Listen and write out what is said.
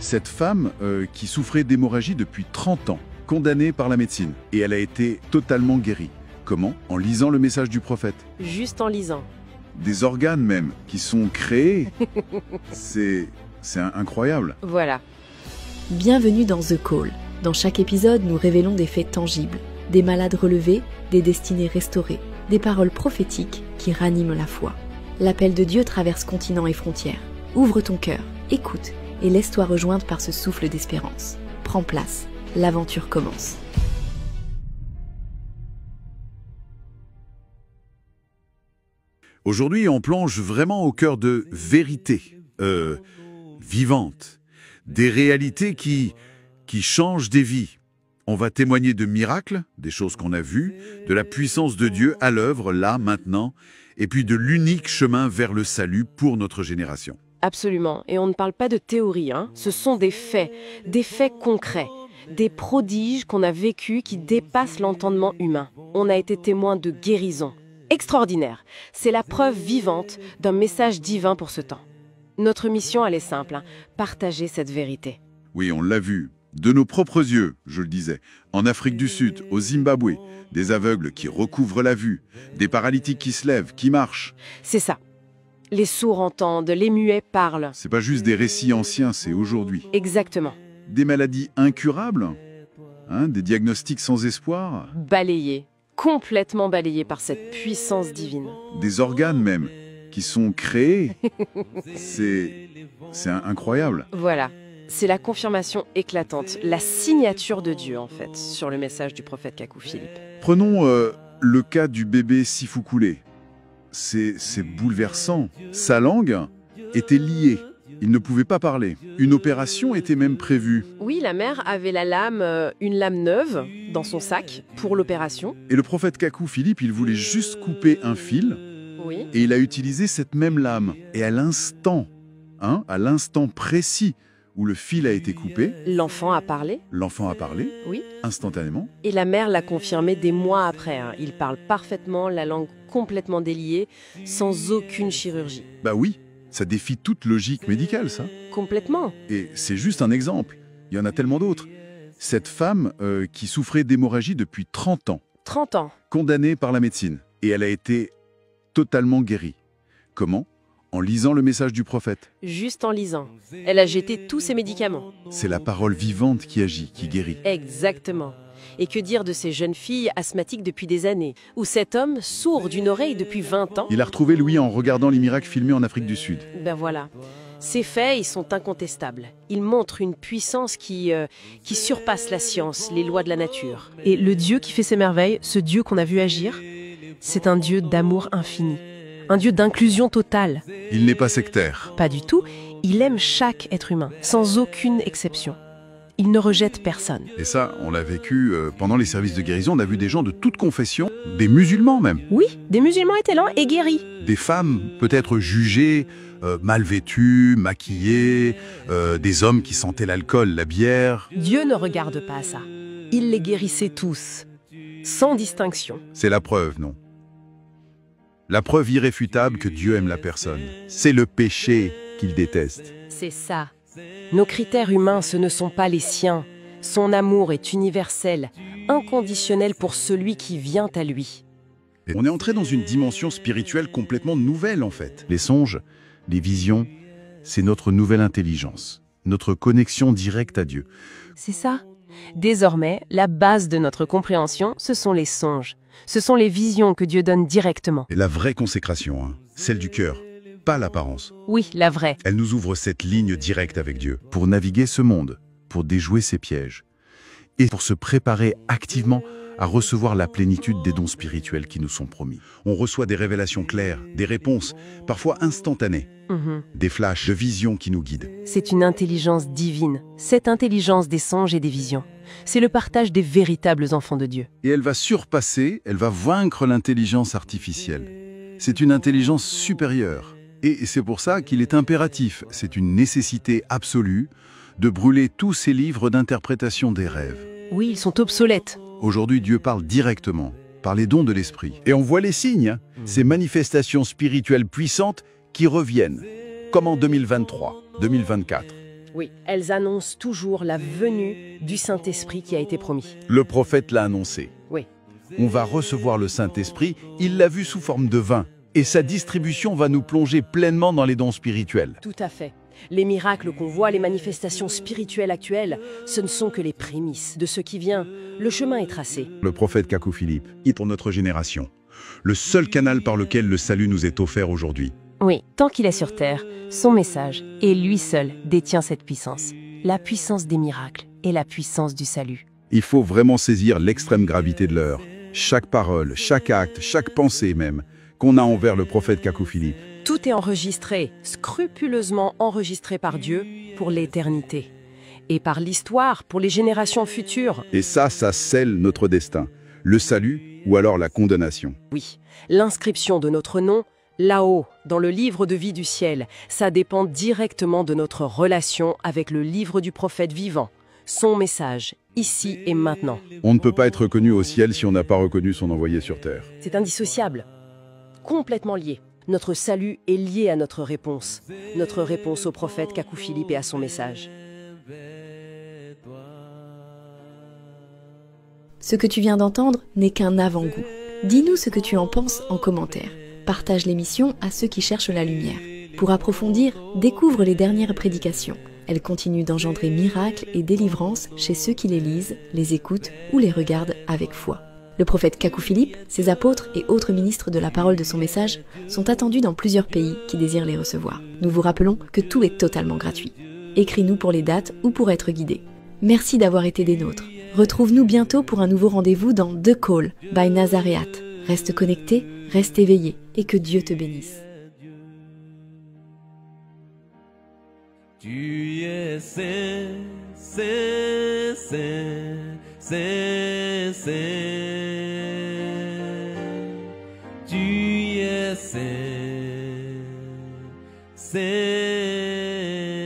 Cette femme qui souffrait d'hémorragie depuis 30 ans, condamnée par la médecine, et elle a été totalement guérie. Comment? En lisant le message du prophète. Juste en lisant. Des organes même qui sont créés. C'est incroyable. Voilà. Bienvenue dans The Call. Dans chaque épisode, nous révélons des faits tangibles, des malades relevés, des destinées restaurées, des paroles prophétiques qui raniment la foi. L'appel de Dieu traverse continents et frontières. Ouvre ton cœur, écoute et laisse-toi rejoindre par ce souffle d'espérance. Prends place, l'aventure commence. Aujourd'hui, on plonge vraiment au cœur de vérités vivantes, des réalités qui changent des vies. On va témoigner de miracles, des choses qu'on a vues, de la puissance de Dieu à l'œuvre, là, maintenant, et puis de l'unique chemin vers le salut pour notre génération. Absolument. Et on ne parle pas de théorie, hein. Ce sont des faits concrets, des prodiges qu'on a vécus qui dépassent l'entendement humain. On a été témoin de guérison. Extraordinaire. C'est la preuve vivante d'un message divin pour ce temps. Notre mission, elle est simple, hein. Partager cette vérité. Oui, on l'a vu, de nos propres yeux, je le disais, en Afrique du Sud, au Zimbabwe, des aveugles qui recouvrent la vue, des paralytiques qui se lèvent, qui marchent. C'est ça. Les sourds entendent, les muets parlent. C'est pas juste des récits anciens, c'est aujourd'hui. Exactement. Des maladies incurables, hein, des diagnostics sans espoir. Balayés, complètement balayés par cette puissance divine. Des organes même, qui sont créés. C'est incroyable. Voilà. C'est la confirmation éclatante, la signature de Dieu, en fait, sur le message du prophète Kakou Philippe. Prenons le cas du bébé Sifoukoulé. C'est bouleversant. Sa langue était liée. Il ne pouvait pas parler. Une opération était même prévue. Oui, la mère avait une lame neuve dans son sac pour l'opération. Et le prophète Kakou Philippe, il voulait juste couper un fil. Oui. Et il a utilisé cette même lame. Et à l'instant précis où le fil a été coupé, L'enfant a parlé. l'enfant a parlé, Oui. instantanément. Et la mère l'a confirmé des mois après, hein. Il parle parfaitement, la langue complètement déliée, sans aucune chirurgie. Bah oui, ça défie toute logique médicale, ça. Complètement. Et c'est juste un exemple. Il y en a tellement d'autres. Cette femme qui souffrait d'hémorragie depuis 30 ans, 30 ans. condamnée par la médecine, et elle a été totalement guérie. Comment? En lisant le message du prophète. Juste en lisant. Elle a jeté tous ses médicaments. C'est la parole vivante qui agit, qui guérit. Exactement. Et que dire de ces jeunes filles asthmatiques depuis des années? Ou cet homme sourd d'une oreille depuis 20 ans? Il a retrouvé Louis en regardant les miracles filmés en Afrique du Sud. Ben voilà. Ces faits, ils sont incontestables. Ils montrent une puissance qui surpasse la science, les lois de la nature. Et le Dieu qui fait ces merveilles, ce Dieu qu'on a vu agir, c'est un Dieu d'amour infini. Un Dieu d'inclusion totale. Il n'est pas sectaire. Pas du tout. Il aime chaque être humain, sans aucune exception. Il ne rejette personne. Et ça, on l'a vécu pendant les services de guérison. On a vu des gens de toute confession, des musulmans même. Oui, des musulmans étaient là et guéris. Des femmes peut-être jugées, mal vêtues, maquillées, des hommes qui sentaient l'alcool, la bière. Dieu ne regarde pas à ça. Il les guérissait tous, sans distinction. C'est la preuve, non? La preuve irréfutable que Dieu aime la personne. C'est le péché qu'il déteste. C'est ça. Nos critères humains, ce ne sont pas les siens. Son amour est universel, inconditionnel pour celui qui vient à lui. Et on est entré dans une dimension spirituelle complètement nouvelle en fait. Les songes, les visions, c'est notre nouvelle intelligence, notre connexion directe à Dieu. C'est ça. Désormais, la base de notre compréhension, ce sont les songes. Ce sont les visions que Dieu donne directement. Et la vraie consécration, hein, celle du cœur, pas l'apparence. Oui, la vraie. Elle nous ouvre cette ligne directe avec Dieu pour naviguer ce monde, pour déjouer ses pièges et pour se préparer activement à recevoir la plénitude des dons spirituels qui nous sont promis. On reçoit des révélations claires, des réponses, parfois instantanées, des flashs de visions qui nous guident. C'est une intelligence divine, cette intelligence des songes et des visions. C'est le partage des véritables enfants de Dieu. Et elle va surpasser, elle va vaincre l'intelligence artificielle. C'est une intelligence supérieure. Et c'est pour ça qu'il est impératif, c'est une nécessité absolue, de brûler tous ces livres d'interprétation des rêves. Oui, ils sont obsolètes. Aujourd'hui, Dieu parle directement, par les dons de l'esprit. Et on voit les signes, ces manifestations spirituelles puissantes qui reviennent, comme en 2023, 2024. Oui, elles annoncent toujours la venue du Saint-Esprit qui a été promis. Le prophète l'a annoncé. Oui. On va recevoir le Saint-Esprit, il l'a vu sous forme de vin, et sa distribution va nous plonger pleinement dans les dons spirituels. Tout à fait. Les miracles qu'on voit, les manifestations spirituelles actuelles, ce ne sont que les prémices de ce qui vient. Le chemin est tracé. Le prophète Kakou Philippe est pour notre génération le seul canal par lequel le salut nous est offert aujourd'hui. Oui, tant qu'il est sur terre, son message, et lui seul, détient cette puissance. La puissance des miracles et la puissance du salut. Il faut vraiment saisir l'extrême gravité de l'heure. Chaque parole, chaque acte, chaque pensée même, qu'on a envers le prophète Kakou Philippe. Tout est enregistré, scrupuleusement enregistré par Dieu pour l'éternité. Et par l'histoire pour les générations futures. Et ça scelle notre destin. Le salut ou alors la condamnation. Oui, l'inscription de notre nom, là-haut, dans le livre de vie du ciel, ça dépend directement de notre relation avec le livre du prophète vivant. Son message, ici et maintenant. On ne peut pas être reconnu au ciel si on n'a pas reconnu son envoyé sur terre. C'est indissociable, complètement lié. Notre salut est lié à notre réponse au prophète Kakou Philippe et à son message. Ce que tu viens d'entendre n'est qu'un avant-goût. Dis-nous ce que tu en penses en commentaire. Partage l'émission à ceux qui cherchent la lumière. Pour approfondir, découvre les dernières prédications. Elles continuent d'engendrer miracles et délivrance chez ceux qui les lisent, les écoutent ou les regardent avec foi. Le prophète Kakou Philippe, ses apôtres et autres ministres de la parole de son message sont attendus dans plusieurs pays qui désirent les recevoir. Nous vous rappelons que tout est totalement gratuit. Écris-nous pour les dates ou pour être guidé. Merci d'avoir été des nôtres. Retrouve-nous bientôt pour un nouveau rendez-vous dans The Call by Nazaréat. Reste connecté, reste éveillé et que Dieu te bénisse. Tu es saint, saint, saint, saint, saint. Tu es saint, saint.